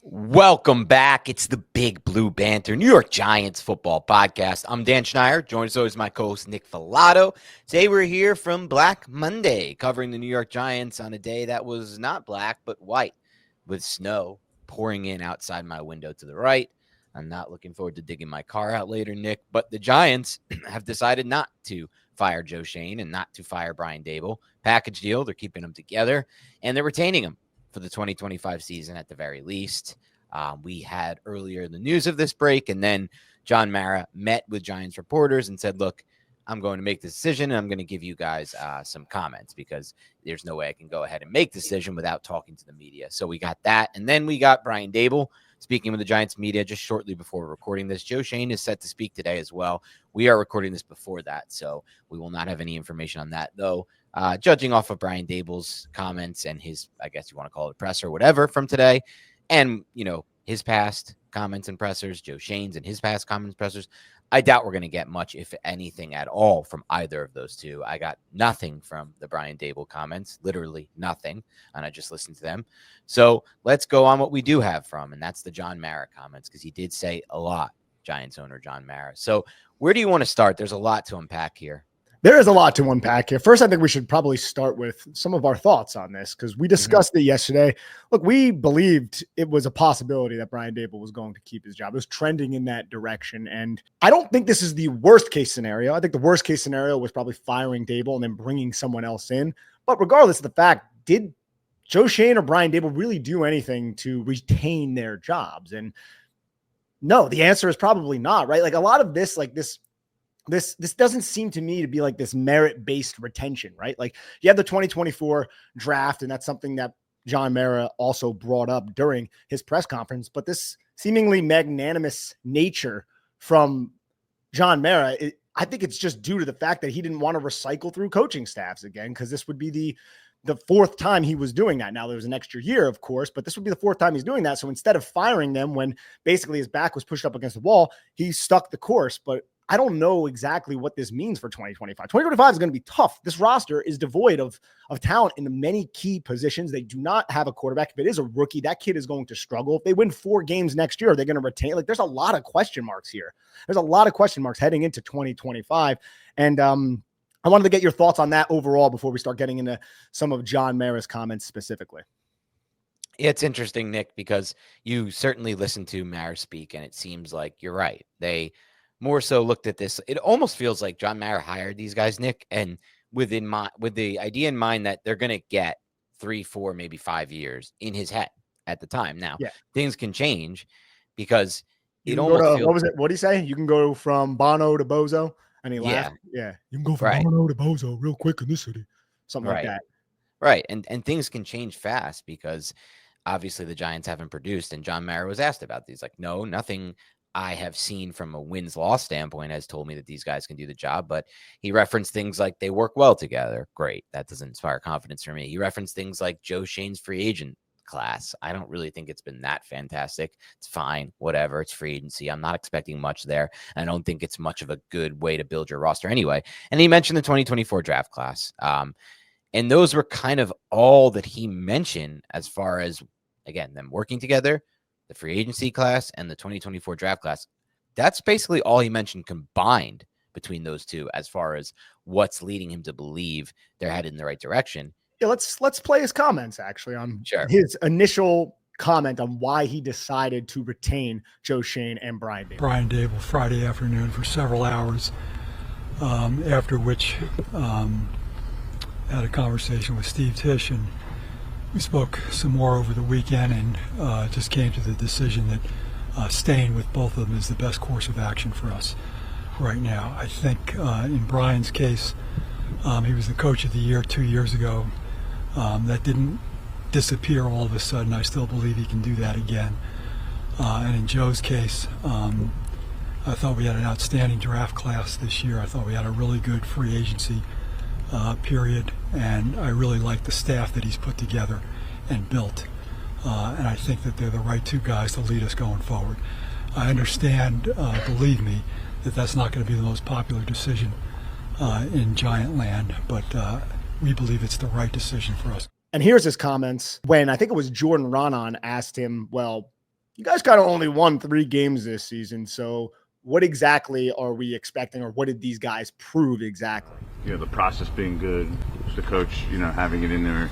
Welcome back. It's the Big Blue Banter, New York Giants football podcast. I'm Dan Schneider, joined as always my co-host Nick Filato. Today we're here from Black Monday, covering the New York Giants on a day that was not black but white, with snow pouring in outside my window to the right. I'm not looking forward to digging my car out later, Nick, but the Giants have decided not to fire Joe Schoen and not to fire Brian Daboll. Package deal, they're keeping them together, and they're retaining them for the 2025 season at the very least. We had earlier the news of this break, and then John Mara met with Giants reporters and said, look, I'm going to make the decision, and I'm going to give you guys some comments because there's no way I can go ahead and make the decision without talking to the media. So we got that, and then we got Brian Daboll speaking with the Giants media just shortly before recording this. Joe Schoen is set to speak today as well. We are recording this before that, so we will not have any information on that, though. Judging off of Brian Daboll's comments and his, I guess you want to call it press or whatever from today, and, you know, his past comments and pressers, Joe Schoen's and his past comments and pressers, I doubt we're going to get much, if anything at all, from either of those two. I got nothing from the Brian Daboll comments, literally nothing, and I just listened to them. So let's go on what we do have from, and that's the John Mara comments, because he did say a lot, Giants owner John Mara. So where do you want to start? There's a lot to unpack here. There is a lot to unpack here. First, I think we should probably start with some of our thoughts on this because we discussed it yesterday. Look, we believed it was a possibility that Brian Daboll was going to keep his job. It was trending in that direction. And I don't think this is the worst case scenario. I think the worst case scenario was probably firing Daboll and then bringing someone else in. But regardless of the fact, did Joe Schoen or Brian Daboll really do anything to retain their jobs? And no, the answer is probably not, right? Like a lot of this, this doesn't seem to me to be like this merit-based retention, right? Like you have the 2024 draft, and that's something that John Mara also brought up during his press conference. But this seemingly magnanimous nature from John Mara, I think it's just due to the fact that he didn't want to recycle through coaching staffs again, because this would be the fourth time he was doing that. Now there was an extra year, of course, but this would be the fourth time he's doing that. So instead of firing them when basically his back was pushed up against the wall, he stuck the course. But I don't know exactly what this means for 2025. 2025 is going to be tough. This roster is devoid of talent in many key positions. They do not have a quarterback. If it is a rookie, that kid is going to struggle. If they win 4 games next year, are they going to retain? Like, there's a lot of question marks here. There's a lot of question marks heading into 2025. And I wanted to get your thoughts on that overall before we start getting into some of John Mara's comments specifically. It's interesting, Nick, because you certainly listened to Mara speak, and it seems like you're right. They more so looked at this. It almost feels like John Mara hired these guys, Nick, and with the idea in mind that they're going to get 3, 4, maybe 5 years in his head at the time. Now, things can change because it almost feels, what was it? What did he say? You can go from Bono to Bozo, and he laughed. Yeah, you can go from Bono to Bozo real quick in this city, something like that. Right, and things can change fast because obviously the Giants haven't produced, and John Mara was asked about these. Like, no, nothing I have seen from a wins-loss standpoint has told me that these guys can do the job, but he referenced things like they work well together. Great. That doesn't inspire confidence for me. He referenced things like Joe Schoen's free agent class. I don't really think it's been that fantastic. It's fine. Whatever. It's free agency. I'm not expecting much there. I don't think it's much of a good way to build your roster anyway. And he mentioned the 2024 draft class. And those were kind of all that he mentioned as far as, again, them working together, the free agency class, and the 2024 draft class. That's basically all he mentioned combined between those two as far as what's leading him to believe they're headed in the right direction. Yeah, let's play his comments actually on his initial comment on why he decided to retain Joe Schoen and Brian Daboll. Brian Daboll Friday afternoon for several hours, after which had a conversation with Steve Tisch, and we spoke some more over the weekend, and just came to the decision that staying with both of them is the best course of action for us right now. I think in Brian's case, he was the coach of the year 2 years ago. That didn't disappear all of a sudden. I still believe he can do that again. And in Joe's case, I thought we had an outstanding draft class this year. I thought we had a really good free agency period, and I really like the staff that he's put together and built. And I think that they're the right two guys to lead us going forward. I understand, believe me, that that's not going to be the most popular decision in Giant land, but we believe it's the right decision for us. And here's his comments when I think it was Jordan Ronan asked him, well, You guys kind of only won 3 games this season. So what exactly are we expecting, or what did these guys prove exactly? The process being good, the coach, having it in there,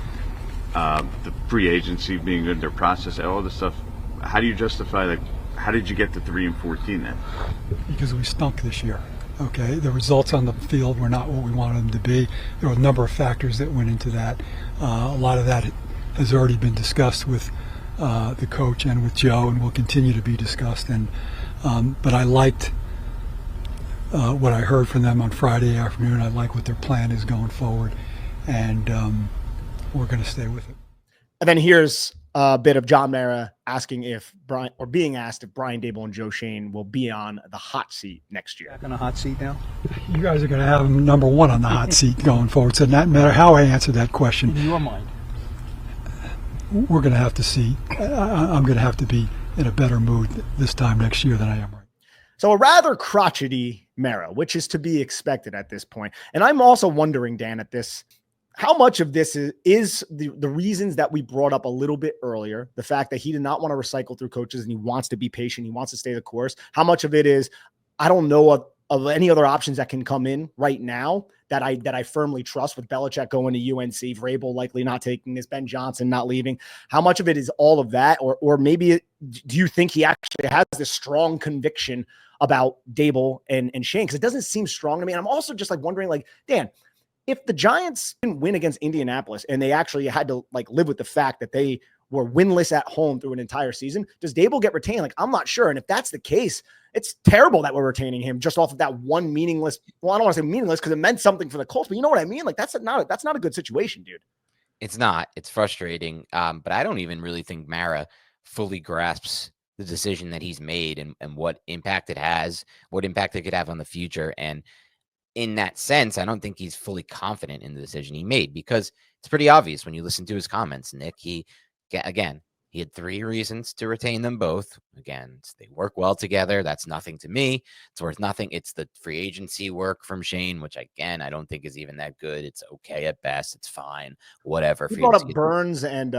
the free agency being good, their process, all this stuff. How do you justify, how did you get to 3-14 then? Because we stunk this year. Okay, the results on the field were not what we wanted them to be. There were a number of factors that went into that. A lot of that has already been discussed with the coach and with Joe, and will continue to be discussed. And but I liked what I heard from them on Friday afternoon. I like what their plan is going forward, and we're going to stay with it. And then here's a bit of John Mara asking being asked if Brian Daboll and Joe Schoen will be on the hot seat next year. Back on the hot seat now? You guys are going to have him number one on the hot seat going forward. So no matter how I answer that question, In your mind? we're going to have to see. I'm going to have to be in a better mood this time next year than I am right now. So a rather crotchety Mara, which is to be expected at this point. And I'm also wondering, Dan, at this, how much of this is the reasons that we brought up a little bit earlier, the fact that he did not want to recycle through coaches and he wants to be patient, he wants to stay the course. How much of it is, I don't know of any other options that can come in right now that I firmly trust, with Belichick going to UNC, Vrabel likely not taking this, Ben Johnson not leaving. How much of it is all of that? Or maybe do you think he actually has this strong conviction about Daboll and Schoen? Because it doesn't seem strong to me. And I'm also just wondering, Dan, if the Giants didn't win against Indianapolis and they actually had to live with the fact that they were winless at home through an entire season, does Daboll get retained? I'm not sure. And if that's the case, it's terrible that we're retaining him just off of that one meaningless. Well, I don't want to say meaningless because it meant something for the Colts, but you know what I mean? That's not a good situation, dude. It's not. It's frustrating. But I don't even really think Mara fully grasps the decision that he's made and what impact it has, what impact it could have on the future. And in that sense, I don't think he's fully confident in the decision he made, because it's pretty obvious when you listen to his comments, Nick. He had 3 reasons to retain them both. Again, they work well together. That's nothing to me. It's worth nothing. It's the free agency work from Schoen, which again, I don't think is even that good. It's okay at best. It's fine. Whatever. He brought up Burns and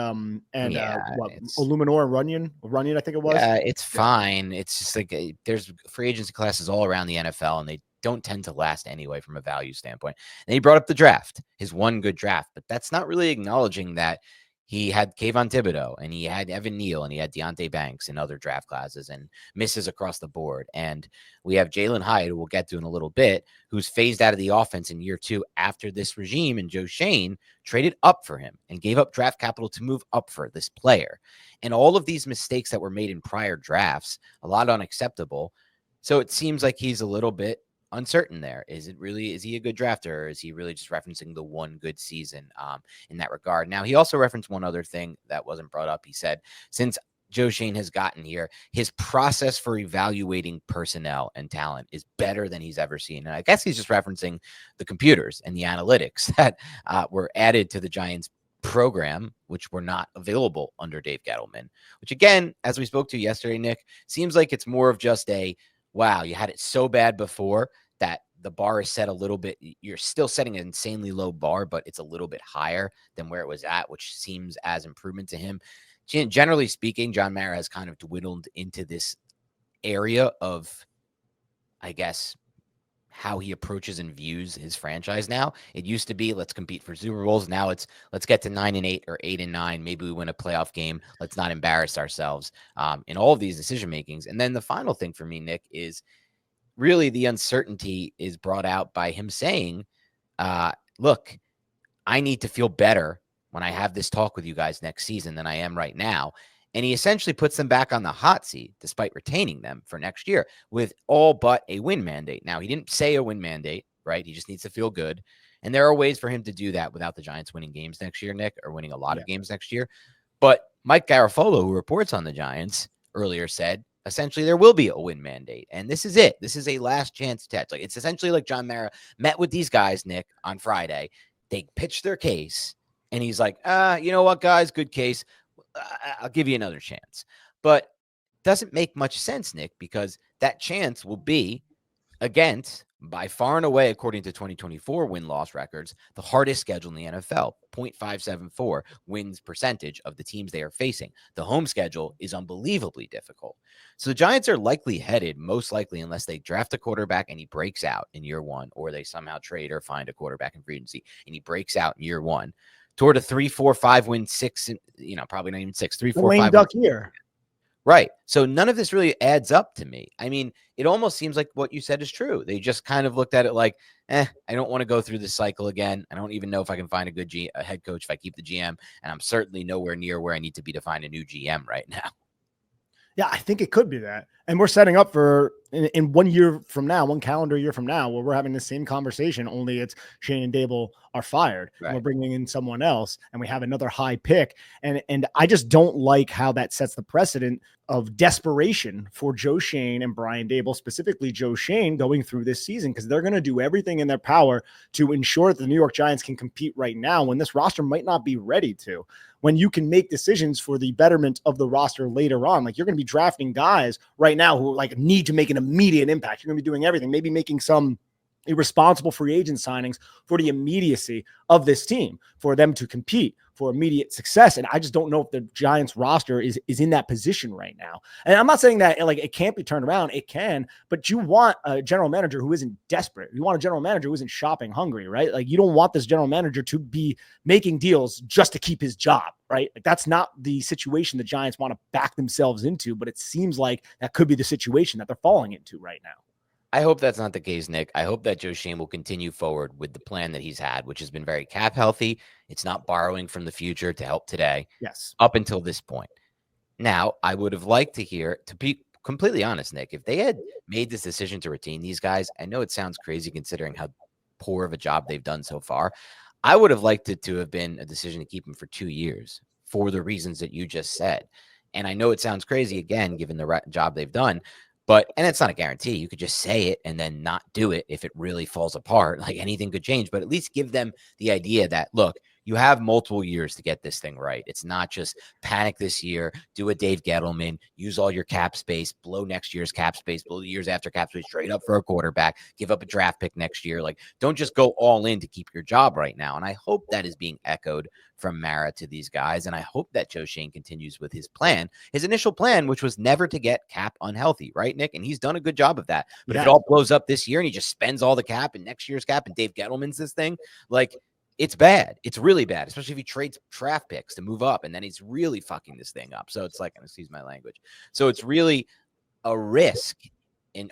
Illuminor and Runyon, I think it was. Yeah, it's fine. It's just there's free agency classes all around the NFL, and they don't tend to last anyway from a value standpoint. And he brought up the draft, his one good draft, but that's not really acknowledging that he had Kayvon Thibodeau and he had Evan Neal and he had Deonte Banks in other draft classes and misses across the board. And we have Jaylen Hyatt, who we'll get to in a little bit, who's phased out of the offense in year 2 after this regime, and Joe Schoen traded up for him and gave up draft capital to move up for this player. And all of these mistakes that were made in prior drafts, a lot unacceptable. So it seems like he's a little bit uncertain there. Is he a good drafter, or is he really just referencing the one good season in that regard? Now, he also referenced one other thing that wasn't brought up. He said, since Joe Schoen has gotten here, his process for evaluating personnel and talent is better than he's ever seen. And I guess he's just referencing the computers and the analytics that were added to the Giants program, which were not available under Dave Gettleman, which again, as we spoke to yesterday, Nick, seems like it's more of just wow, you had it so bad before that the bar is set a little bit. You're still setting an insanely low bar, but it's a little bit higher than where it was at, which seems as improvement to him. Generally speaking, John Mara has kind of dwindled into this area of, I guess, how he approaches and views his franchise now. It used to be, let's compete for Super Bowls. Now it's, let's get to 9-8 or 8-9. Maybe we win a playoff game. Let's not embarrass ourselves in all of these decision makings. And then the final thing for me, Nick, is really the uncertainty is brought out by him saying, look, I need to feel better when I have this talk with you guys next season than I am right now. And he essentially puts them back on the hot seat, despite retaining them for next year, with all but a win mandate. Now, he didn't say a win mandate, right? He just needs to feel good. And there are ways for him to do that without the Giants winning games next year, Nick, or winning a lot of games next year. But Mike Garafolo, who reports on the Giants, earlier said, essentially, there will be a win mandate. And this is it. This is a last chance test. It's essentially like John Mara met with these guys, Nick, on Friday. They pitched their case. And he's like, you know what, guys? Good case. I'll give you another chance. But doesn't make much sense, Nick, because that chance will be against, by far and away, according to 2024 win-loss records, the hardest schedule in the NFL, 0.574 wins percentage of the teams they are facing. The home schedule is unbelievably difficult. So the Giants are likely headed, most likely, unless they draft a quarterback and he breaks out in year one, or they somehow trade or find a quarterback in free agency and he breaks out in year one, toward a 3-4-5 win, six, probably not even six, 3-4-5 Duck year. Right. So none of this really adds up to me. I mean, it almost seems like what you said is true. They just kind of looked at it like, I don't want to go through this cycle again. I don't even know if I can find a head coach if I keep the GM. And I'm certainly nowhere near where I need to be to find a new GM right now. Yeah, I think it could be that. And we're setting up for in 1 year from now, 1 calendar year from now, where we're having the same conversation, only it's Schoen and Daboll are fired. Right. And we're bringing in someone else and we have another high pick. And I just don't like how that sets the precedent of desperation for Joe Schoen and Brian Daboll, specifically Joe Schoen, going through this season, because they're going to do everything in their power to ensure that the New York Giants can compete right now when this roster might not be ready to. When you can make decisions for the betterment of the roster later on, like you're going to be drafting guys right now who like need to make an immediate impact. You're going to be doing everything, maybe making some irresponsible free agent signings for the immediacy of this team, for them to compete for immediate success. And I just don't know if the Giants roster is in that position right now. And I'm not saying that like it can't be turned around. It can, but you want a general manager who isn't desperate. You want a general manager who isn't shopping hungry, right? Like you don't want this general manager to be making deals just to keep his job, right? Like that's not the situation the Giants want to back themselves into, but it seems like that could be the situation that they're falling into right now. I hope that's not the case, Nick. I hope that Joe Schoen will continue forward with the plan that he's had, which has been very cap healthy. It's not borrowing from the future to help today. Yes. Up until this point. Now, I would have liked to hear, to be completely honest, Nick, if they had made this decision to retain these guys, I know it sounds crazy considering how poor of a job they've done so far. I would have liked it to have been a decision to keep them for 2 years for the reasons that you just said. And I know it sounds crazy, again, given the job they've done. And it's not a guarantee. You could just say it and then not do it if it really falls apart. Like anything could change, but at least give them the idea that, look, you have multiple years to get this thing right. It's not just panic this year, do a Dave Gettleman, use all your cap space, blow next year's cap space, blow the years after cap space, trade up for a quarterback, give up a draft pick next year. Like, don't just go all in to keep your job right now. And I hope that is being echoed from Mara to these guys. And I hope that Joe Schoen continues with his plan, his initial plan, which was never to get cap unhealthy, right, Nick? And he's done a good job of that. But if it all blows up this year and he just spends all the cap and next year's cap and Dave Gettleman's this thing, like, it's bad. It's really bad, especially if he trades draft picks to move up and then he's really fucking this thing up. So it's like, excuse my language. So it's really a risk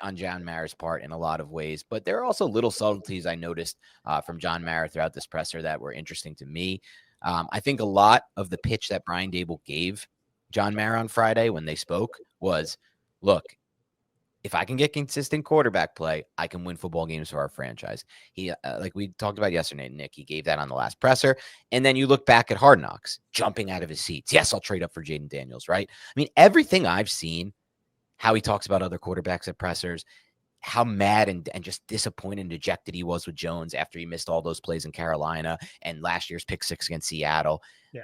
on John Mara's part in a lot of ways. But there are also little subtleties I noticed from John Mara throughout this presser that were interesting to me. I think a lot of the pitch that Brian Daboll gave John Mara on Friday when they spoke was, look, if I can get consistent quarterback play, I can win football games for our franchise. He, like we talked about yesterday, Nick, he gave that on the last presser. And then you look back at Hard Knocks, jumping out of his seats. Yes, I'll trade up for Jaden Daniels, right? I mean, everything I've seen, how he talks about other quarterbacks at pressers, how mad and just disappointed and dejected he was with Jones after he missed all those plays in Carolina and last year's pick 6 against Seattle. Yeah.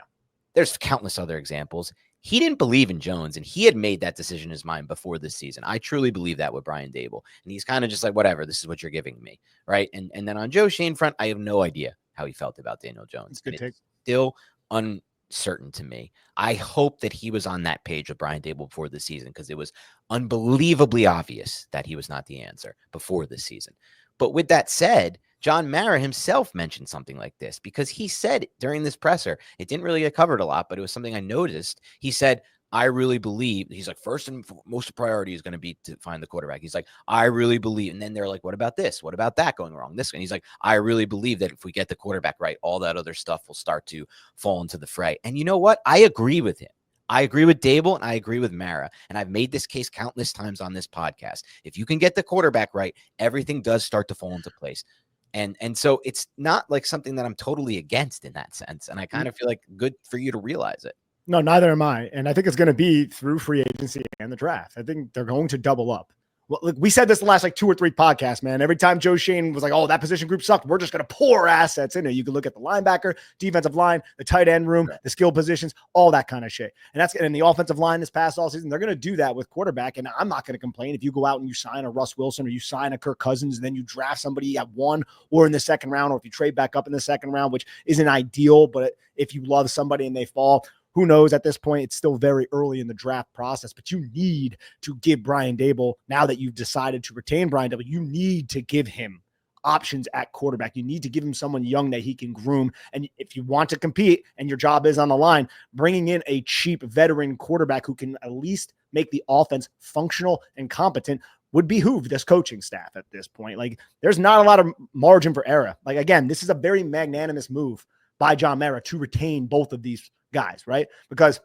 There's countless other examples. He didn't believe in Jones, and he had made that decision in his mind before this season. I truly believe that with Brian Daboll. And he's kind of just like, whatever, this is what you're giving me, right? And then on Joe Schoen front, I have no idea how he felt about Daniel Jones. It's still uncertain to me. I hope that he was on that page with Brian Daboll before the season because it was unbelievably obvious that he was not the answer before this season. But with that said, John Mara himself mentioned something like this because he said during this presser, it didn't really get covered a lot, but it was something I noticed. He said, I really believe, he's like, first and most priority is going to be to find the quarterback. He's like, I really believe. And then they're like, what about this? What about that going wrong? This. And he's like, I really believe that if we get the quarterback right, all that other stuff will start to fall into the fray. And you know what? I agree with him. I agree with Daboll and I agree with Mara. And I've made this case countless times on this podcast. If you can get the quarterback right, everything does start to fall into place. And so it's not like something that I'm totally against in that sense. And I kind of feel like good for you to realize it. No, neither am I. And I think it's going to be through free agency and the draft. I think they're going to double up. Well, look, we said this the last like 2 or 3 podcasts, man. Every time Joe Schoen was like, oh, that position group sucked, we're just going to pour assets in it. You can look at the linebacker, defensive line, the tight end room, the skill positions, all that kind of shit. And the offensive line this past all season, they're going to do that with quarterback. And I'm not going to complain if you go out and you sign a Russ Wilson or you sign a Kirk Cousins and then you draft somebody at 1 or in the second round, or if you trade back up in the second round, which isn't ideal, but if you love somebody and they fall, who knows at this point? It's still very early in the draft process, but you need to give Brian Daboll, now that you've decided to retain Brian Daboll, you need to give him options at quarterback. You need to give him someone young that he can groom. And if you want to compete and your job is on the line, bringing in a cheap veteran quarterback who can at least make the offense functional and competent would behoove this coaching staff at this point. Like, there's not a lot of margin for error. Like, again, this is a very magnanimous move by John Mara to retain both of these guys, right? Because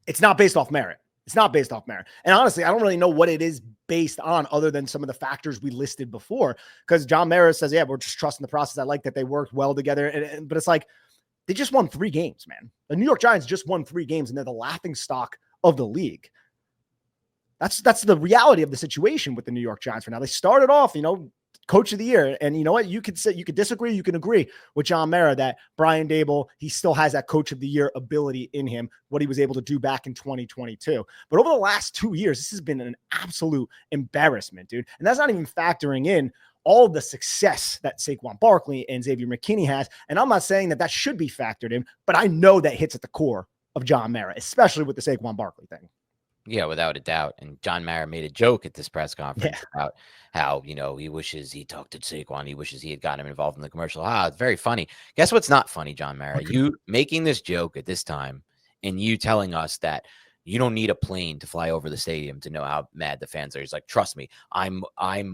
it's not based off merit. It's not based off merit. And honestly, I don't really know what it is based on other than some of the factors we listed before. Because John Mara says, yeah, we're just trusting the process. I like that they worked well together. But it's like, they just won 3 games, man. The New York Giants just won 3 games, and they're the laughing stock of the league. That's the reality of the situation with the New York Giants right now. They started off, coach of the year. And you know what? You could disagree. You can agree with John Mara that Brian Daboll, he still has that coach of the year ability in him, what he was able to do back in 2022. But over the last 2 years, this has been an absolute embarrassment, dude. And that's not even factoring in all the success that Saquon Barkley and Xavier McKinney has. And I'm not saying that should be factored in, but I know that hits at the core of John Mara, especially with the Saquon Barkley thing. Yeah, without a doubt. And John Mara made a joke at this press conference about how, he wishes he talked to Saquon. He wishes he had gotten him involved in the commercial. It's very funny. Guess what's not funny, John Mara? Okay. You making this joke at this time and you telling us that you don't need a plane to fly over the stadium to know how mad the fans are. He's like, trust me, I'm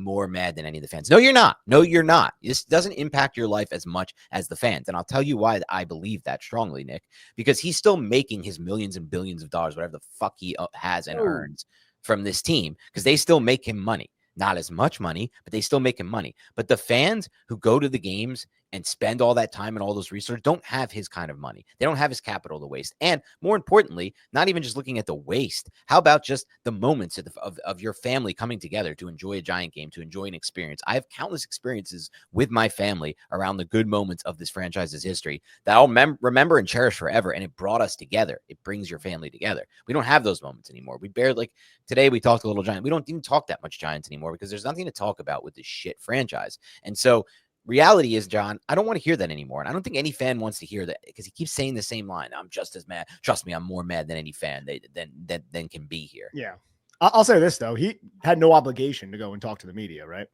more mad than any of the fans. No, you're not. No, you're not. This doesn't impact your life as much as the fans. And I'll tell you why I believe that strongly, Nick, because he's still making his millions and billions of dollars, whatever the fuck he has and earns from this team, because they still make him money. Not as much money, but they still make him money. But the fans who go to the games and spend all that time and all those resources don't have his kind of money. They don't have his capital to waste. And more importantly, not even just looking at the waste. How about just the moments of your family coming together to enjoy a Giant game, to enjoy an experience? I have countless experiences with my family around the good moments of this franchise's history that I'll remember and cherish forever. And it brought us together. It brings your family together. We don't have those moments anymore. We barely, like today we talked a little Giant. We don't even talk that much Giants anymore because there's nothing to talk about with this shit franchise. And so reality is, John, I don't want to hear that anymore. And I don't think any fan wants to hear that because he keeps saying the same line. I'm just as mad. Trust me, I'm more mad than any fan than can be here. Yeah. I'll say this, though. He had no obligation to go and talk to the media, right?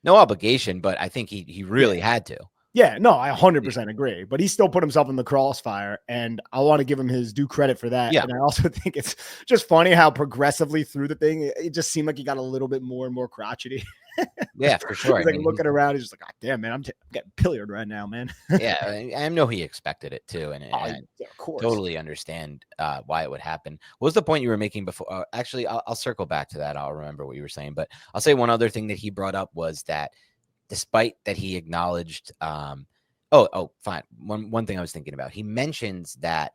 No obligation, but I think he really had to. Yeah, no, I 100% agree. But he still put himself in the crossfire, and I want to give him his due credit for that. Yeah. And I also think it's just funny how progressively through the thing, it just seemed like he got a little bit more and more crotchety. Yeah, for sure. He's like looking around, he's just like, God damn, man, I'm getting pilliard right now, man. Yeah, I know he expected it too, and I of course totally understand why it would happen. What was the point you were making before? Actually, I'll circle back to that. I'll remember what you were saying, but I'll say one other thing that he brought up was that despite that he acknowledged, fine. One thing I was thinking about, he mentions that,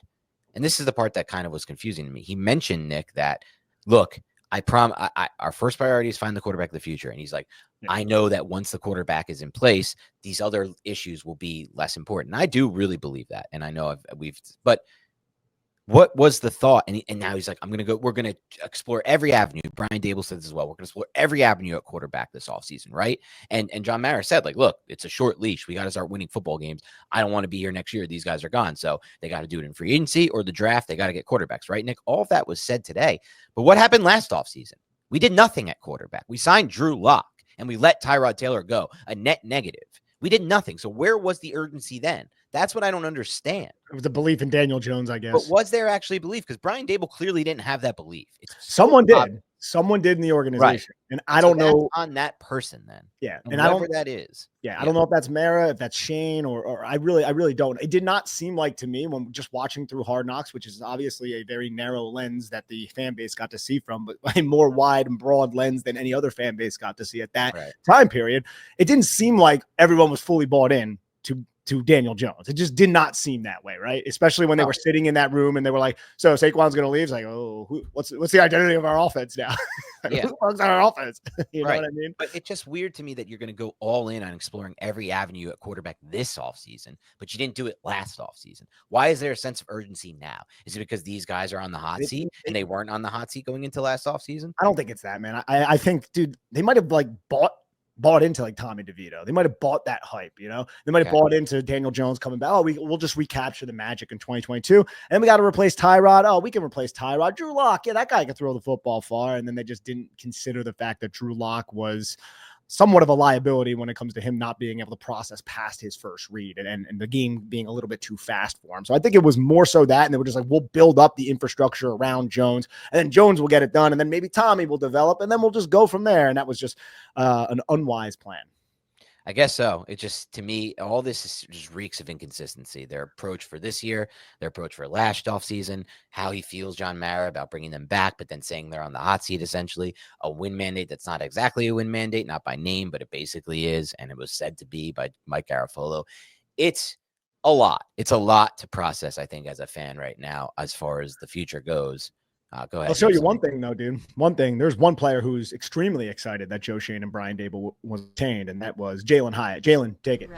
and this is the part that kind of was confusing to me. He mentioned, Nick, that look, our first priority is find the quarterback of the future. And he's like, yeah. I know that once the quarterback is in place, these other issues will be less important. And I do really believe that. And I know but what was the thought? And now he's like, we're going to explore every avenue. Brian Daboll said this as well. We're going to explore every avenue at quarterback this offseason, right? And John Mara said, like, look, it's a short leash. We got to start winning football games. I don't want to be here next year. These guys are gone. So they got to do it in free agency or the draft. They got to get quarterbacks, right, Nick? All of that was said today. But what happened last offseason? We did nothing at quarterback. We signed Drew Lock, and we let Tyrod Taylor go, a net negative. We did nothing. So where was the urgency then? That's what I don't understand. It was the belief in Daniel Jones, I guess. But was there actually belief? Because Brian Daboll clearly didn't have that belief. Someone did. Someone did in the organization. Right. And I don't know. On that person then. Yeah. And I don't know that is. Yeah. I don't know if that's Mara, if that's Shane, or I really don't. It did not seem like to me when just watching through Hard Knocks, which is obviously a very narrow lens that the fan base got to see from, but a more wide and broad lens than any other fan base got to see at that time period. It didn't seem like everyone was fully bought in to Daniel Jones. It just did not seem that way, right? Especially when they were sitting in that room and they were like, so Saquon's going to leave. It's like, oh, what's the identity of our offense now? Yeah. Who works on our offense? You know Right. what I mean? But it's just weird to me that you're going to go all in on exploring every avenue at quarterback this offseason, but you didn't do it last offseason. Why is there a sense of urgency now? Is it because these guys are on the hot seat and they weren't on the hot seat going into last offseason? I don't think it's that, man. I think, dude, they might have like bought into like Tommy DeVito. They might have bought that hype, you know? They might have bought into Daniel Jones coming back. Oh, we'll just recapture the magic in 2022. And then we got to replace Tyrod. Oh, we can replace Tyrod. Drew Lock. Yeah, that guy can throw the football far. And then they just didn't consider the fact that Drew Lock was somewhat of a liability when it comes to him not being able to process past his first read and the game being a little bit too fast for him. So I think it was more so that, and they were just like, we'll build up the infrastructure around Jones, and then Jones will get it done, and then maybe Tommy will develop, and then we'll just go from there. And that was just an unwise plan. I guess so. It just, to me, all this just reeks of inconsistency. Their approach for this year, their approach for last offseason, how he feels, John Mara, about bringing them back, but then saying they're on the hot seat, essentially. A win mandate that's not exactly a win mandate, not by name, but it basically is, and it was said to be by Mike Garafolo. It's a lot. It's a lot to process, I think, as a fan right now, as far as the future goes. Go ahead. I'll show you one thing, though, dude. One thing. There's one player who's extremely excited that Joe Schoen and Brian Daboll was retained, and that was Jaylen Hyatt. Jaylen, take it.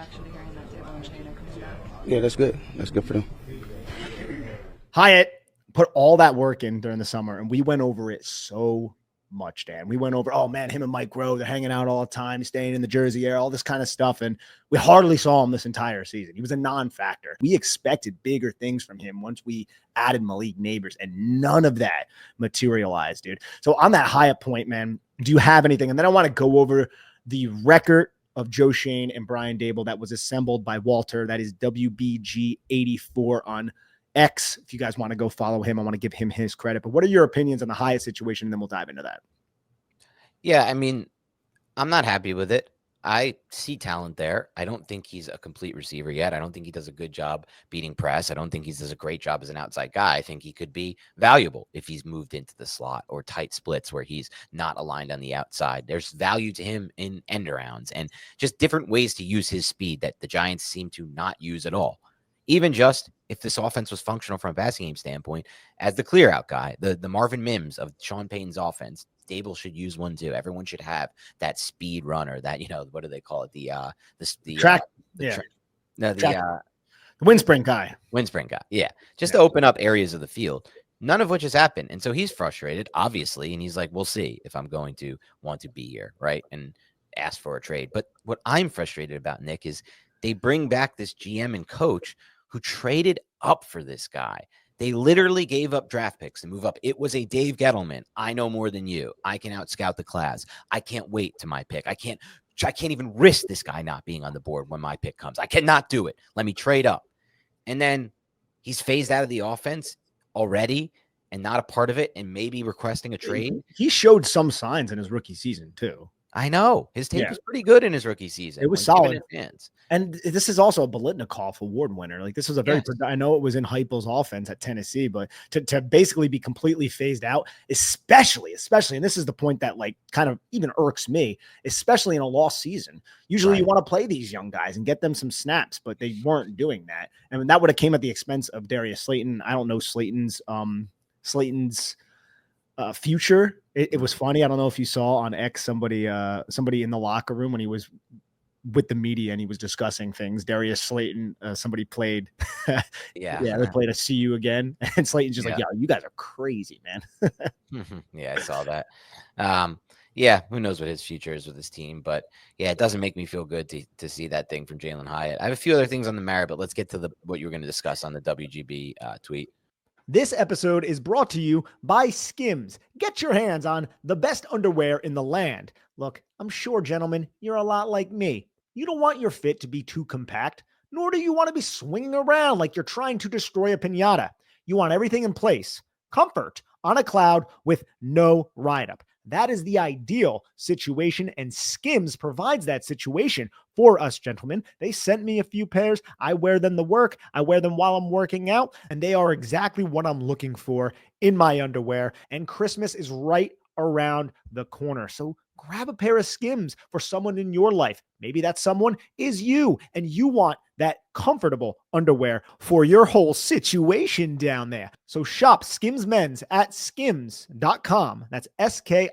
Yeah, that's good. That's good for them. Hyatt put all that work in during the summer, and we went over it so much, Dan. We went over, oh, man, him and Mike Grove, they're hanging out all the time, staying in the Jersey area, all this kind of stuff, and we hardly saw him this entire season. He was a non-factor. We expected bigger things from him once we added Malik Neighbors, and none of that materialized, dude. So on that Hyatt point, man, do you have anything? And then I want to go over the record of Joe Schoen and Brian Daboll that was assembled by Walter. That is WBG84 on X. If you guys want to go follow him, I want to give him his credit. But what are your opinions on the Hyatt situation? And then we'll dive into that. Yeah, I mean, I'm not happy with it. I see talent there. I don't think he's a complete receiver yet. I don't think he does a good job beating press. I don't think he does a great job as an outside guy. I think he could be valuable if he's moved into the slot or tight splits where he's not aligned on the outside. There's value to him in end arounds and just different ways to use his speed that the Giants seem to not use at all. Even just if this offense was functional from a passing game standpoint, as the clear out guy, the Marvin Mims of Sean Payton's offense, Daboll should use one too. Everyone should have that speed runner, that, you know, what do they call it? The track. The windspring guy. Windspring guy. Yeah. Just to open up areas of the field, none of which has happened. And so he's frustrated, obviously. And he's like, we'll see if I'm going to want to be here. Right. And ask for a trade. But what I'm frustrated about, Nick, is they bring back this GM and coach who traded up for this guy. They literally gave up draft picks to move up. It was a Dave Gettleman. I know more than you. I can out-scout the class. I can't wait to my pick. I can't even risk this guy not being on the board when my pick comes. I cannot do it. Let me trade up. And then he's phased out of the offense already and not a part of it and maybe requesting a trade. He showed some signs in his rookie season too. I know. His tape was pretty good in his rookie season. It was solid. And this is also a Biletnikoff award winner. Like, this was a very, I know it was in Heupel's offense at Tennessee, but to basically be completely phased out, especially, and this is the point that like kind of even irks me, especially in a lost season. Usually you want to play these young guys and get them some snaps, but they weren't doing that. And that would have came at the expense of Darius Slayton. I don't know Slayton's future. It was funny. I don't know if you saw on X somebody in the locker room when he was with the media and he was discussing things. Darius Slayton, somebody played. They played a "See You Again," and Slayton's just like, "Yo, you guys are crazy, man." Yeah, I saw that. Who knows what his future is with his team, but yeah, it doesn't make me feel good to see that thing from Jaylen Hyatt. I have a few other things on the Mara, but let's get to what you were going to discuss on the WGB tweet. This episode is brought to you by Skims. Get your hands on the best underwear in the land. Look, I'm sure, gentlemen, you're a lot like me. You don't want your fit to be too compact, nor do you want to be swinging around like you're trying to destroy a piñata. You want everything in place. Comfort on a cloud with no ride-up. That is the ideal situation, and Skims provides that situation for us, gentlemen. They sent me a few pairs. I wear them to work. I wear them while I'm working out, and they are exactly what I'm looking for in my underwear. And Christmas is right around the corner. So grab a pair of Skims for someone in your life. Maybe that someone is you, and you want that comfortable underwear for your whole situation down there. So shop Skims Men's at skims.com. That's SKIMS.com.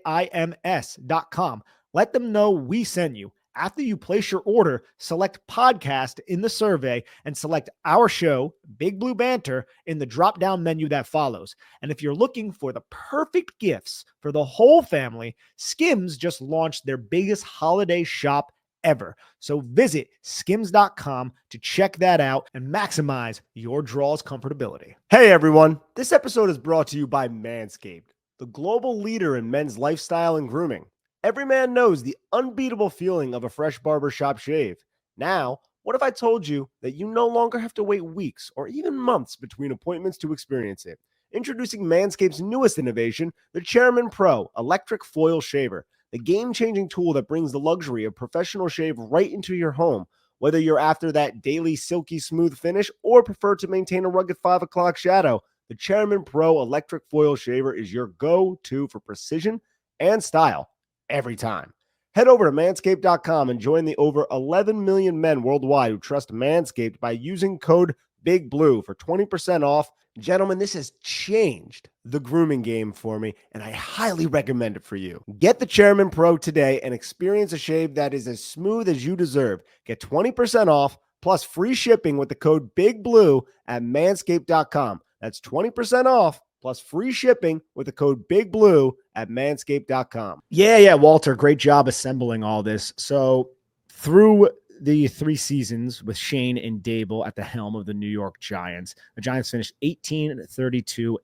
Let them know we sent you. After you place your order, select podcast in the survey and select our show, Big Blue Banter, in the drop-down menu that follows. And if you're looking for the perfect gifts for the whole family, Skims just launched their biggest holiday shop ever. So visit skims.com to check that out and maximize your draw's comfortability. Hey everyone, this episode is brought to you by Manscaped, the global leader in men's lifestyle and grooming. Every man knows the unbeatable feeling of a fresh barbershop shave. Now, what if I told you that you no longer have to wait weeks or even months between appointments to experience it? Introducing Manscaped's newest innovation, the Chairman Pro Electric Foil Shaver, the game-changing tool that brings the luxury of professional shave right into your home. Whether you're after that daily silky smooth finish or prefer to maintain a rugged 5 o'clock shadow, the Chairman Pro Electric Foil Shaver is your go-to for precision and style every time. Head over to manscaped.com and join the over 11 million men worldwide who trust Manscaped by using code BIGBLUE for 20% off. Gentlemen, this has changed the grooming game for me, and I highly recommend it for you. Get the Chairman Pro today and experience a shave that is as smooth as you deserve. Get 20% off plus free shipping with the code BIGBLUE at manscaped.com. That's 20% off plus free shipping with the code BIGBLUE at manscaped.com. Yeah, Walter, great job assembling all this. So through the 3 seasons with Schoen and Daboll at the helm of the New York Giants, the Giants finished 18-32-1.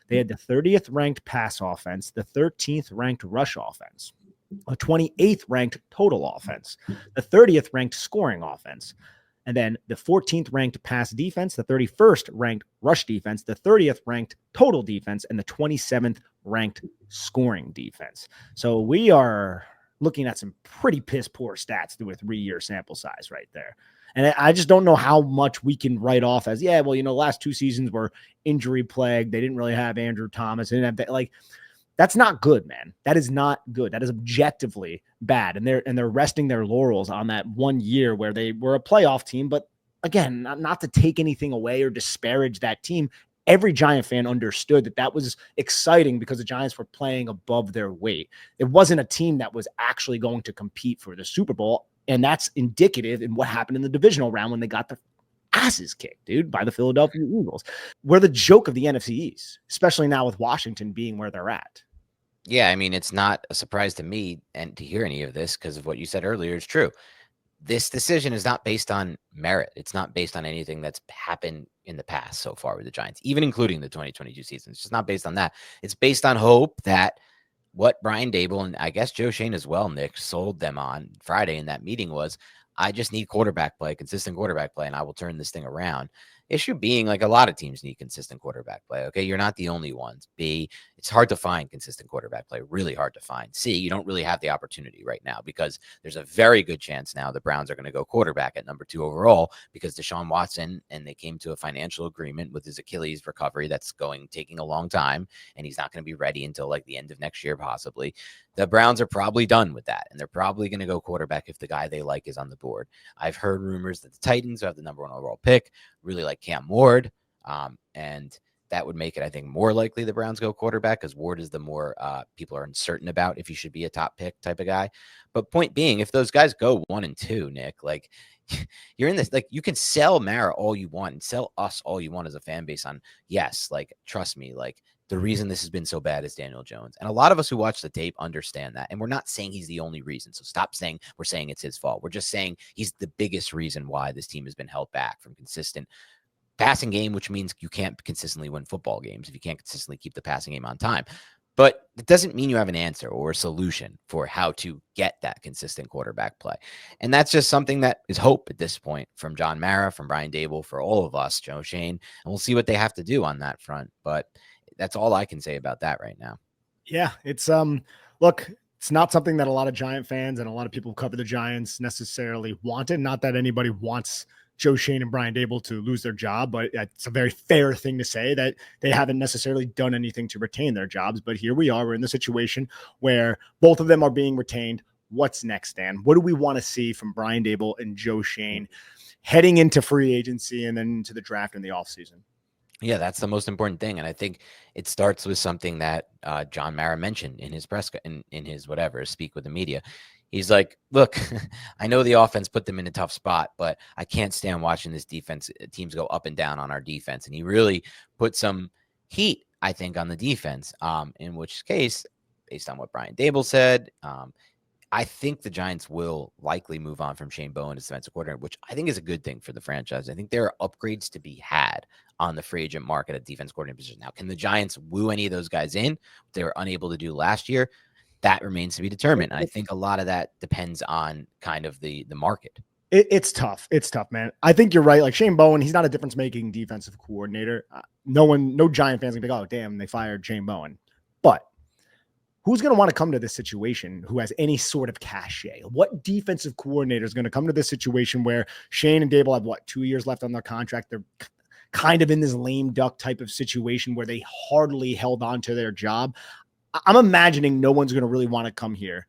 They had the 30th ranked pass offense, the 13th ranked rush offense, a 28th ranked total offense, the 30th ranked scoring offense, and then the 14th ranked pass defense, the 31st ranked rush defense, the 30th ranked total defense, and the 27th ranked scoring defense. So we are looking at some pretty piss poor stats through a 3-year sample size right there. And I just don't know how much we can write off as, last 2 seasons were injury plagued. They didn't really have Andrew Thomas. They didn't have that. Like, that's not good, man. That is not good. That is objectively bad. And they're resting their laurels on that 1 year where they were a playoff team. But again, not to take anything away or disparage that team. Every Giant fan understood that was exciting because the Giants were playing above their weight. It wasn't a team that was actually going to compete for the Super Bowl. And that's indicative in what happened in the divisional round when they got their asses kicked, dude, by the Philadelphia Eagles. We're the joke of the NFC East, especially now with Washington being where they're at. Yeah, I mean, it's not a surprise to me and to hear any of this because of what you said earlier is true. This decision is not based on merit. It's not based on anything that's happened in the past so far with the Giants, even including the 2022 season. It's just not based on that. It's based on hope that what Brian Daboll and I guess Joe Schoen as well, Nick, sold them on Friday in that meeting was, I just need quarterback play, consistent quarterback play, and I will turn this thing around. Issue being, like, a lot of teams need consistent quarterback play. Okay, you're not the only ones. B, it's hard to find consistent quarterback play, really hard to find. C, you don't really have the opportunity right now because there's a very good chance now the Browns are going to go quarterback at number 2 overall because Deshaun Watson, and they came to a financial agreement with his Achilles recovery that's taking a long time, and he's not going to be ready until like the end of next year possibly. The Browns are probably done with that, and they're probably going to go quarterback if the guy they like is on the board. I've heard rumors that the Titans, who have the number 1 overall pick, really like Cam Ward, and that would make it, I think, more likely the Browns go quarterback because Ward is the more people are uncertain about if he should be a top pick type of guy. But point being, if those guys go 1 and 2, Nick, like, you're in this, like, you can sell Mara all you want and sell us all you want as a fan base on, yes, like, trust me, like, the reason this has been so bad is Daniel Jones. And a lot of us who watch the tape understand that. And we're not saying he's the only reason. So stop saying we're saying it's his fault. We're just saying he's the biggest reason why this team has been held back from consistent passing game, which means you can't consistently win football games if you can't consistently keep the passing game on time. But it doesn't mean you have an answer or a solution for how to get that consistent quarterback play. And that's just something that is hope at this point from John Mara, from Brian Daboll, for all of us, Joe Schoen. And we'll see what they have to do on that front. But that's all I can say about that right now. Yeah, it's look, it's not something that a lot of Giant fans and a lot of people who cover the Giants necessarily wanted. Not that anybody wants Joe Schoen and Brian Daboll to lose their job, but it's a very fair thing to say that they haven't necessarily done anything to retain their jobs. But here we are. We're in the situation where both of them are being retained. What's next, Dan? What do we want to see from Brian Daboll and Joe Schoen heading into free agency and then into the draft in the offseason? Yeah, that's the most important thing. And I think it starts with something that John Mara mentioned in his in his whatever, speak with the media. He's like, look, I know the offense put them in a tough spot, but I can't stand watching this defense teams go up and down on our defense. And he really put some heat, I think, on the defense, in which case, based on what Brian Daboll said, I think the Giants will likely move on from Shane Bowen as defensive coordinator, which I think is a good thing for the franchise. I think there are upgrades to be had on the free agent market at defense coordinator position. Now, can the Giants woo any of those guys in? They were unable to do last year. That remains to be determined. I think a lot of that depends on kind of the market. It's tough. It's tough, man. I think you're right. Like Shane Bowen, he's not a difference-making defensive coordinator. No Giant fans can be like, oh, damn, they fired Shane Bowen. But who's going to want to come to this situation who has any sort of cachet? What defensive coordinator is going to come to this situation where Shane and Daboll have, 2 years left on their contract? They're kind of in this lame duck type of situation where they hardly held on to their job. I'm imagining no one's going to really want to come here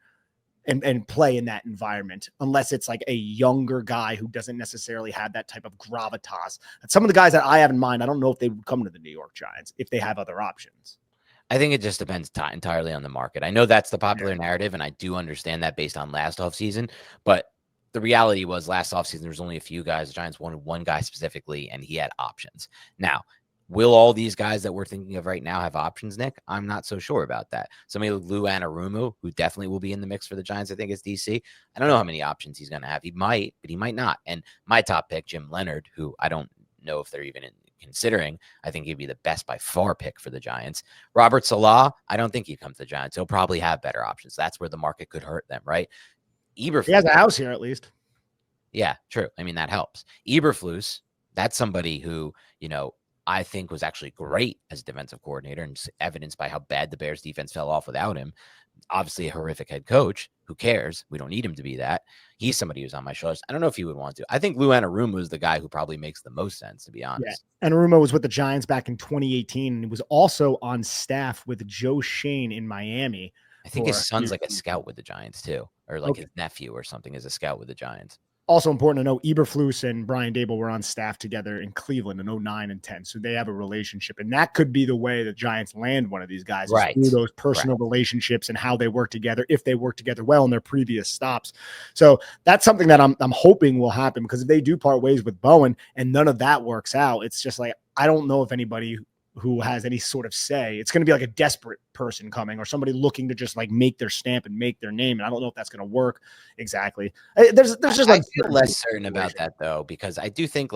and play in that environment unless it's like a younger guy who doesn't necessarily have that type of gravitas. And some of the guys that I have in mind, I don't know if they would come to the New York Giants if they have other options. I think it just depends entirely on the market. I know that's the popular narrative, and I do understand that based on last offseason, but the reality was last offseason, there was only a few guys. The Giants wanted one guy specifically, and he had options. Now, will all these guys that we're thinking of right now have options, Nick? I'm not so sure about that. Somebody like Lou Anarumo, who definitely will be in the mix for the Giants, I think, is DC. I don't know how many options he's going to have. He might, but he might not. And my top pick, Jim Leonard, who I don't know if they're even considering, I think he'd be the best by far pick for the Giants. Robert Salah, I don't think he'd come to the Giants. He'll probably have better options. That's where the market could hurt them, right? Eberflus, he has a house here at least. Yeah, true. I mean, that helps. Eberflus, that's somebody who, I think was actually great as a defensive coordinator, and evidenced by how bad the Bears defense fell off without him. Obviously a horrific head coach. Who cares? We don't need him to be that. He's somebody who's on my shoulders. I don't know if he would want to. I think Lou Anarumo is the guy who probably makes the most sense, to be honest. Yeah. Anarumo was with the Giants back in 2018, and he was also on staff with Joe Schoen in Miami. I think his son's like a scout with the Giants too, or like his nephew or something is a scout with the Giants. Also important to know, Eberflus and Brian Daboll were on staff together in Cleveland in 09 and 10. So they have a relationship, and that could be the way the Giants land one of these guys, right, through those personal relationships and how they work together, if they work together well in their previous stops. So that's something that I'm hoping will happen, because if they do part ways with Bowen and none of that works out, it's just like, I don't know if anybody who has any sort of say. It's going to be like a desperate person coming, or somebody looking to just like make their stamp and make their name. And I don't know if that's going to work exactly. There's just like, I feel less certain about that though, because I do think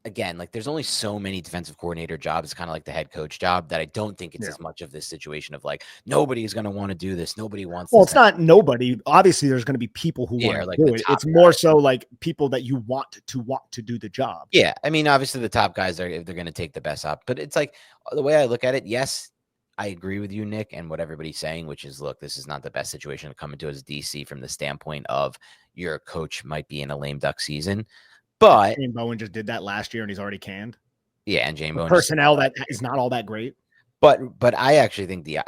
again, there's only so many defensive coordinator jobs, kind of like the head coach job, that I don't think it's as much of this situation of like, nobody's going to want to do this. Nobody wants Well, it's not nobody. Obviously, there's going to be people who want to do it. It's more so like people that you want to do the job. Yeah. I mean, obviously the top guys they're going to take the best up, but it's like the way I look at it. Yes, I agree with you, Nick, and what everybody's saying, which is, look, this is not the best situation to come into as DC from the standpoint of your coach might be in a lame duck season. But Shane Bowen just did that last year, and he's already canned. Yeah, and Shane Bowen personnel that is not all that great. But I actually think the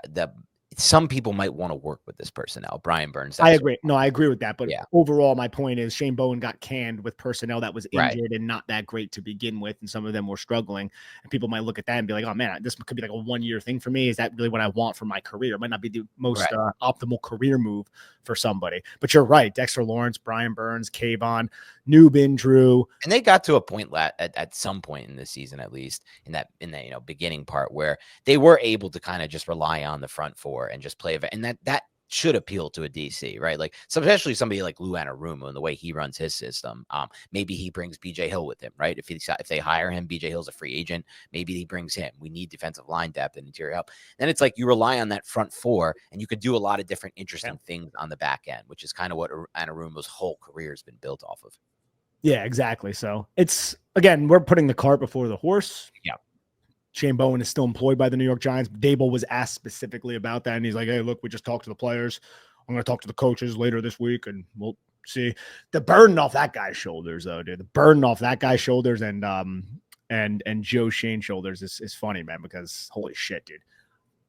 some people might want to work with this personnel. Brian Burns. I agree. No, I agree with that. But overall, my point is Shane Bowen got canned with personnel that was injured and not that great to begin with. And some of them were struggling. And people might look at that and be like, oh, man, this could be like a 1-year thing for me. Is that really what I want for my career? It might not be the most optimal career move for somebody. But you're right. Dexter Lawrence, Brian Burns, Kayvon, Newbin, Drew. And they got to a point at some point in this season, at least in that beginning part, where they were able to kind of just rely on the front four and just play, and that should appeal to a DC, right? Like, especially somebody like Lou Anarumo and the way he runs his system. Maybe he brings BJ Hill with him, right? If they hire him, BJ Hill's a free agent. Maybe he brings him. We need defensive line depth and interior help. Then it's like you rely on that front four, and you could do a lot of different interesting things on the back end, which is kind of what Anarumo's whole career has been built off of. Yeah, exactly. So it's, again, we're putting the cart before the horse. Yeah. Shane Bowen is still employed by the New York Giants. Daboll was asked specifically about that, and he's like, hey, look, we just talked to the players. I'm going to talk to the coaches later this week, and we'll See, the burden off that guy's shoulders, though, dude. The burden off that guy's shoulders and Joe Shane's shoulders is funny, man, because holy shit, dude.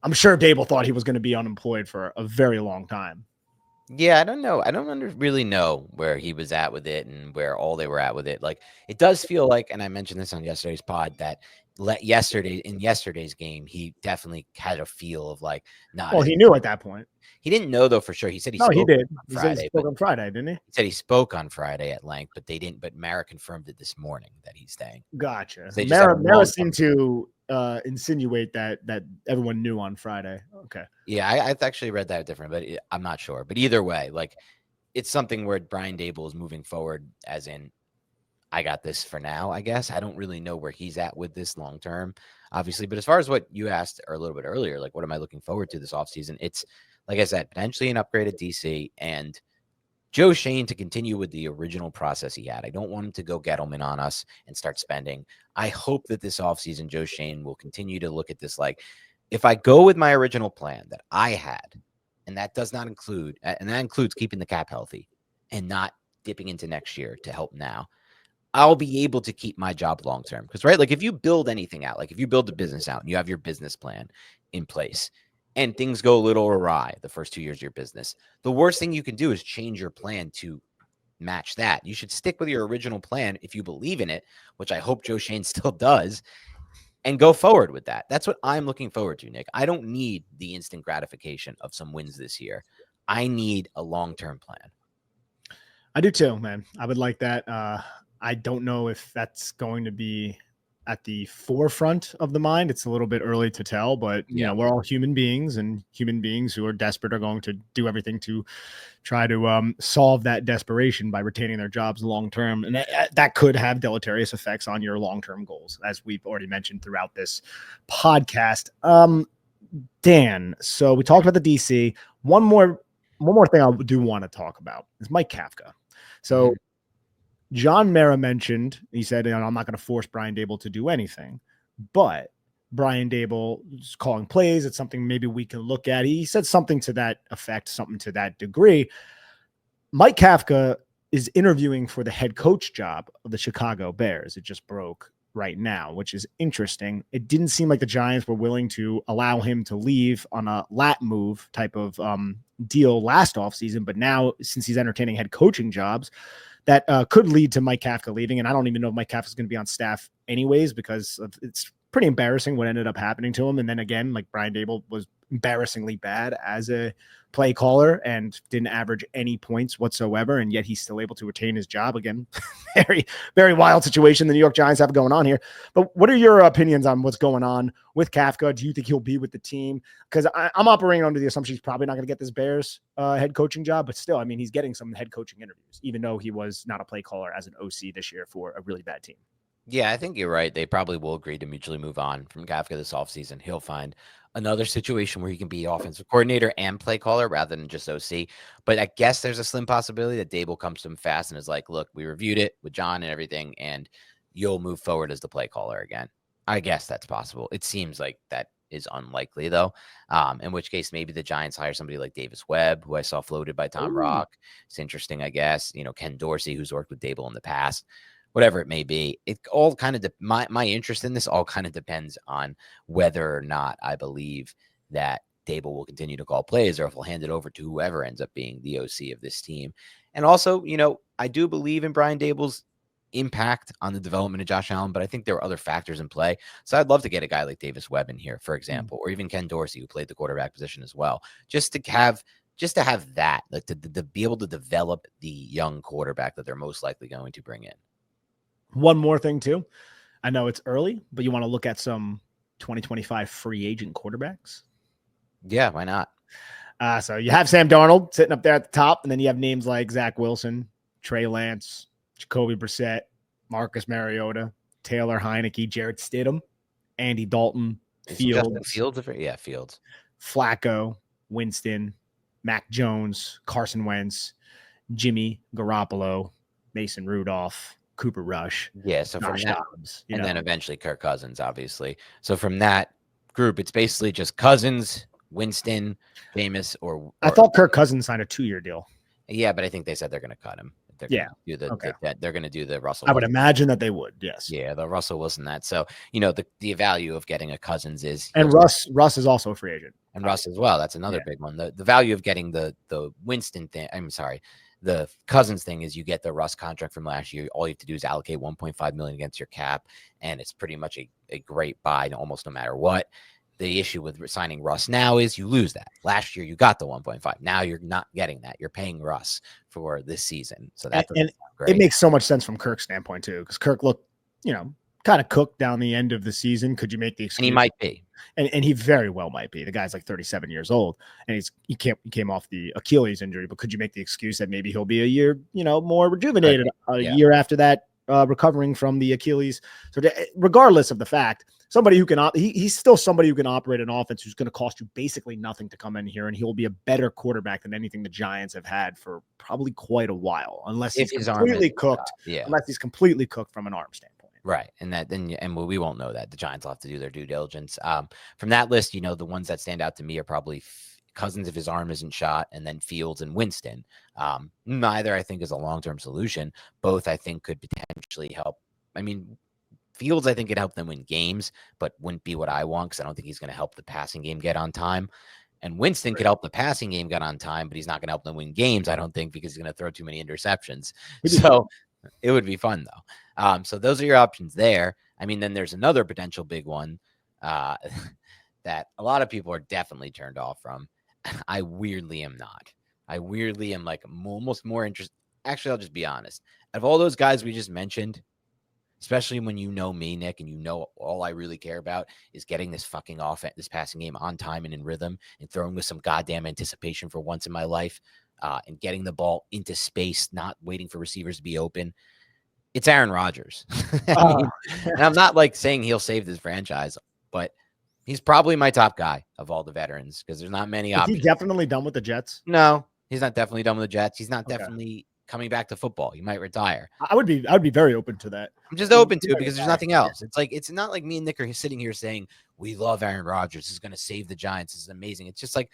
I'm sure Daboll thought he was going to be unemployed for a very long time. Yeah, I don't know. I don't really know where he was at with it and where all they were at with it. Like, it does feel like, and I mentioned this on yesterday's pod, that in yesterday's game, he definitely had a feel of like, not. Well, he knew at that point. He didn't know though for sure. He said he No, spoke he did. on He said Friday. he spoke on Friday, didn't he? He said he spoke on Friday at length, but they didn't. But Mara confirmed it this morning that he's staying. Gotcha. They just had a Mara long seemed to insinuate that everyone knew on Friday. Okay. Yeah, I actually read that different, but I'm not sure. But either way, like, it's something where Brian Daboll is moving forward, as in, I got this for now, I guess. I don't really know where he's at with this long term, obviously. But as far as what you asked a little bit earlier, like, what am I looking forward to this offseason? It's, like I said, potentially an upgraded DC and Joe Shane to continue with the original process he had. I don't want him to go Gettleman on us and start spending. I hope that this offseason, Joe Shane will continue to look at this like, if I go with my original plan that I had, and that does not include, and that includes keeping the cap healthy and not dipping into next year to help now, I'll be able to keep my job long term. Because, right, like, if you build anything out, like if you build a business out and you have your business plan in place and things go a little awry the first 2 years of your business, the worst thing you can do is change your plan to match that. You should stick with your original plan if you believe in it, which I hope Joe Shane still does, and go forward with that. That's what I'm looking forward to, Nick. I don't need the instant gratification of some wins this year. I need a long-term plan. I do too, man. I would like that. I don't know if that's going to be at the forefront of the mind. It's a little bit early to tell, but you know, we're all human beings, and human beings who are desperate are going to do everything to try to solve that desperation by retaining their jobs long term, and that could have deleterious effects on your long term goals, as we've already mentioned throughout this podcast. Dan, so we talked about the DC. One more thing I do want to talk about is Mike Kafka. So John Mara mentioned, he said, I'm not going to force Brian Daboll to do anything, but Brian Daboll is calling plays. It's something maybe we can look at. He said something to that effect, something to that degree. Mike Kafka is interviewing for the head coach job of the Chicago Bears. It just broke right now, which is interesting. It didn't seem like the Giants were willing to allow him to leave on a lat move type of deal last offseason, but now since he's entertaining head coaching jobs, that could lead to Mike Kafka leaving. And I don't even know if Mike Kafka is going to be on staff anyways, because it's pretty embarrassing what ended up happening to him. And then again, like, Brian Daboll was embarrassingly bad as a play caller and didn't average any points whatsoever. And yet he's still able to retain his job. Again, very, very wild situation the New York Giants have going on here. But what are your opinions on what's going on with Kafka? Do you think he'll be with the team? Because I'm operating under the assumption he's probably not going to get this Bears head coaching job, but still, I mean, he's getting some head coaching interviews, even though he was not a play caller as an OC this year for a really bad team. Yeah, I think you're right. They probably will agree to mutually move on from Kafka this offseason. He'll find another situation where he can be offensive coordinator and play caller rather than just OC. But I guess there's a slim possibility that Daboll comes to him fast and is like, look, we reviewed it with John and everything, and you'll move forward as the play caller again. I guess that's possible. It seems like that is unlikely, though, in which case maybe the Giants hire somebody like Davis Webb, who I saw floated by Tom Rock. It's interesting, I guess. You know, Ken Dorsey, who's worked with Daboll in the past. Whatever it may be, it all kind of my interest in this all kind of depends on whether or not I believe that Daboll will continue to call plays, or if he'll hand it over to whoever ends up being the OC of this team. And also, you know, I do believe in Brian Daboll's impact on the development of Josh Allen, but I think there are other factors in play. So I'd love to get a guy like Davis Webb in here, for example, or even Ken Dorsey, who played the quarterback position as well, just to have that, like to be able to develop the young quarterback that they're most likely going to bring in. One more thing too. I know it's early, but you want to look at some 2025 free agent quarterbacks. Yeah, why not? So you have Sam Darnold sitting up there at the top, and then you have names like Zach Wilson, Trey Lance, Jacoby Brissett, Marcus Mariota, Taylor Heineke, Jarrett Stidham, Andy Dalton, Fields, Fields, Flacco, Winston, Mac Jones, Carson Wentz, Jimmy Garoppolo, Mason Rudolph, Cooper Rush. Yeah, so from that, and then eventually Kirk Cousins, obviously. So from that group, it's basically just Cousins, Winston, Jameis, or I thought Kirk Cousins signed a 2-year deal. Yeah, but I think they said they're going to cut him. They're going to do Okay. they're going to do the Russell. I would Wilson. imagine that they would. Yes. Yeah, the Russell Wilson that. So, the value of getting a Cousins is And Russ is also a free agent. and Russ as well. That's another big one. The value of getting the Winston thing. I'm sorry. The Cousins thing is you get the Russ contract from last year. All you have to do is allocate 1.5 million against your cap, and it's pretty much a great buy almost no matter what. The issue with signing Russ now is you lose that. Last year you got the 1.5. Now you're not getting that. You're paying Russ for this season. So that and great. It makes so much sense from Kirk's standpoint too, because Kirk looked, kind of cooked down the end of the season. Could you make the excuse? And he might be. And he very well might be. The guy's like 37 years old, and he came off the Achilles injury. But could you make the excuse that maybe he'll be a year, more rejuvenated a year after that, recovering from the Achilles? So regardless of the fact, somebody who can he's still somebody who can operate an offense who's going to cost you basically nothing to come in here, and he will be a better quarterback than anything the Giants have had for probably quite a while, unless he's completely cooked. Unless he's completely cooked from an arm standpoint. Right. And we won't know that. The Giants will have to do their due diligence. From that list, the ones that stand out to me are probably Cousins if his arm isn't shot, and then Fields and Winston. Neither I think is a long-term solution. Both I think could potentially help. I mean, Fields I think could help them win games, but wouldn't be what I want because I don't think he's going to help the passing game get on time. And Winston could help the passing game get on time, but he's not going to help them win games, I don't think, because he's going to throw too many interceptions. So it would be fun, though. So those are your options there. I mean, then there's another potential big one that a lot of people are definitely turned off from. I weirdly am not. I weirdly am like almost more interested. Actually, I'll just be honest. Of all those guys we just mentioned, especially when you know me, Nick, and all I really care about is getting this fucking offense, this passing game on time and in rhythm and throwing with some goddamn anticipation for once in my life and getting the ball into space, not waiting for receivers to be open. It's Aaron Rodgers. And I'm not like saying he'll save this franchise, but he's probably my top guy of all the veterans because there's not many options. Is he definitely done with the Jets? No, he's not definitely done with the Jets. He's not definitely coming back to football. He might retire. I'd be very open to that. I'm just open to it because there's nothing else. It's not like me and Nick are sitting here saying we love Aaron Rodgers. This is going to save the Giants. This is amazing. It's just like,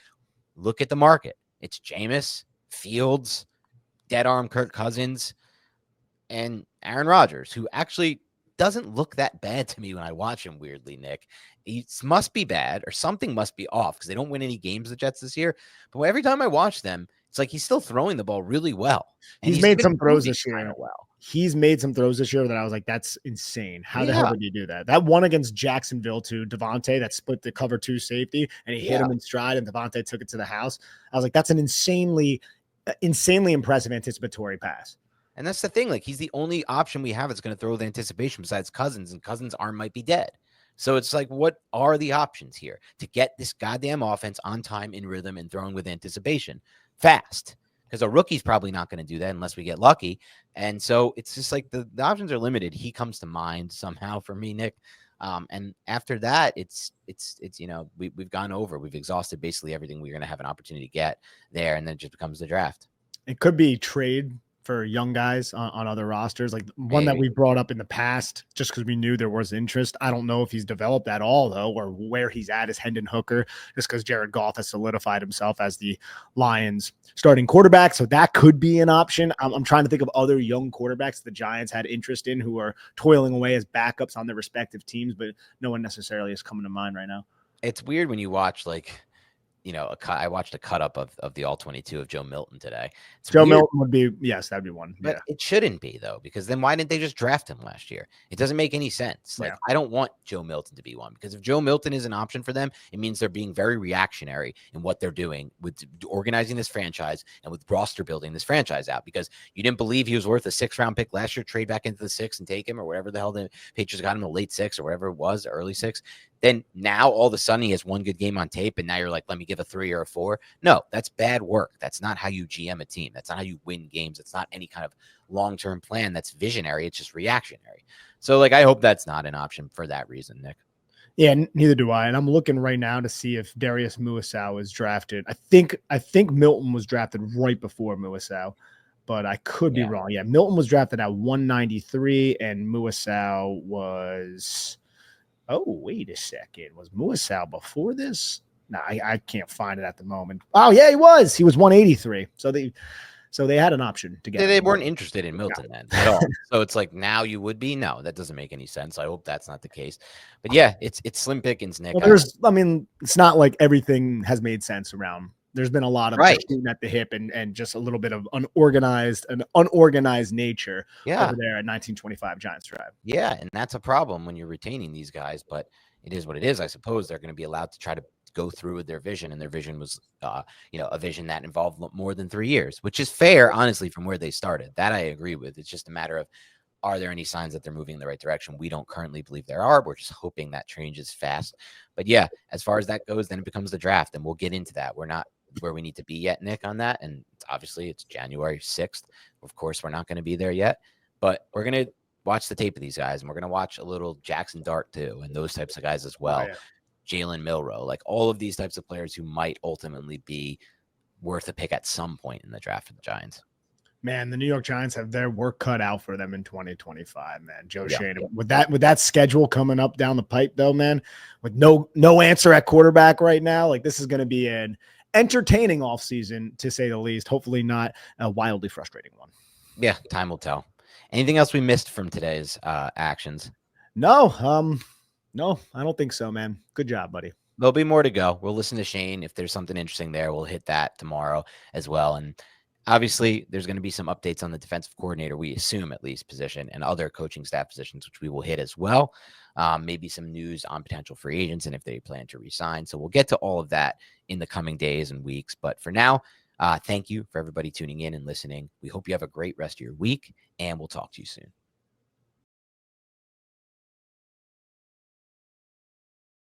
look at the market. It's Jameis, Fields, dead arm Kirk Cousins, and Aaron Rodgers, who actually doesn't look that bad to me when I watch him, weirdly, Nick. He must be bad or something must be off because they don't win any games, the Jets, this year. But every time I watch them, it's like he's still throwing the ball really well. He's made some throws this year. He's made some throws this year that I was like, that's insane. How the hell did you do that? That one against Jacksonville to Devontae that split the cover 2 safety and he hit him in stride and Devontae took it to the house. I was like, that's an insanely impressive anticipatory pass. And that's the thing. Like, he's the only option we have that's going to throw with anticipation besides Cousins, and Cousins' arm might be dead. So it's like, what are the options here to get this goddamn offense on time, in rhythm, and throwing with anticipation fast? Because a rookie's probably not going to do that unless we get lucky. And so it's just like the options are limited. He comes to mind somehow for me, Nick. And after that, it's we've gone over. We've exhausted basically everything we're going to have an opportunity to get there, and then it just becomes the draft. It could be trade for young guys on other rosters, like one that we brought up in the past, just because we knew there was interest. I don't know if he's developed at all, though, or where he's at is Hendon Hooker, just because Jared Goff has solidified himself as the Lions starting quarterback. So that could be an option. I'm trying to think of other young quarterbacks the Giants had interest in who are toiling away as backups on their respective teams, but no one necessarily is coming to mind right now. It's weird when you watch I watched a cut up of the all 22 of Joe Milton today. Joe Milton would be, yes, that'd be one. But it shouldn't be, though, because then why didn't they just draft him last year? It doesn't make any sense. Like, I don't want Joe Milton to be one, because if Joe Milton is an option for them, it means they're being very reactionary in what they're doing with organizing this franchise and with roster building this franchise out, because you didn't believe he was worth a 6th-round pick last year, trade back into the 6th and take him, or whatever the hell the Patriots got him, the late 6th or whatever it was, early 6th. Then now all of a sudden he has one good game on tape, and now you're like, let me give a 3 or a 4. No, that's bad work. That's not how you GM a team. That's not how you win games. It's not any kind of long-term plan that's visionary. It's just reactionary. So, I hope that's not an option for that reason, Nick. Yeah, neither do I. And I'm looking right now to see if Darius Muasau is drafted. I think Milton was drafted right before Muasau, but I could be wrong. Yeah, Milton was drafted at 193, and Muasau was... Oh, wait a second. Was Muasau before this? No, I can't find it at the moment. Oh, yeah, he was. He was 183. So So they had an option to get They him. weren't interested in Milton then at all. So it's like now you would be. No, that doesn't make any sense. I hope that's not the case. But yeah, it's slim pickings, Nick. Well, it's not like everything has made sense around. There's been a lot of Right. shooting at the hip and just a little bit of unorganized nature Yeah. over there at 1925 Giants Drive. Yeah, and that's a problem when you're retaining these guys, but it is what it is. I suppose they're going to be allowed to try to go through with their vision, and their vision was, a vision that involved more than 3 years, which is fair, honestly, from where they started. That I agree with. It's just a matter of, are there any signs that they're moving in the right direction? We don't currently believe there are. We're just hoping that changes fast. But yeah, as far as that goes, then it becomes the draft, and we'll get into that. We're not where we need to be yet, Nick, on that. And obviously it's January 6th. Of course, we're not going to be there yet, but we're going to watch the tape of these guys, and we're going to watch a little Jackson Dart too, and those types of guys as well. Oh, yeah. Jalen Milroe, like all of these types of players who might ultimately be worth a pick at some point in the draft for the Giants. Man, the New York Giants have their work cut out for them in 2025, man. Joe Yeah. Schoen. With that schedule coming up down the pipe, though, man, with no answer at quarterback right now, like this is going to be an entertaining offseason, to say the least. Hopefully not a wildly frustrating one. Yeah, time will tell. Anything else we missed from today's actions? No, I don't think so, man. Good job, buddy. There'll be more to go. We'll listen to Shane. If there's something interesting there, we'll hit that tomorrow as well. And obviously, there's going to be some updates on the defensive coordinator, we assume at least, position, and other coaching staff positions, which we will hit as well. Maybe some news on potential free agents and if they plan to resign. So we'll get to all of that in the coming days and weeks. But for now, thank you for everybody tuning in and listening. We hope you have a great rest of your week, and we'll talk to you soon.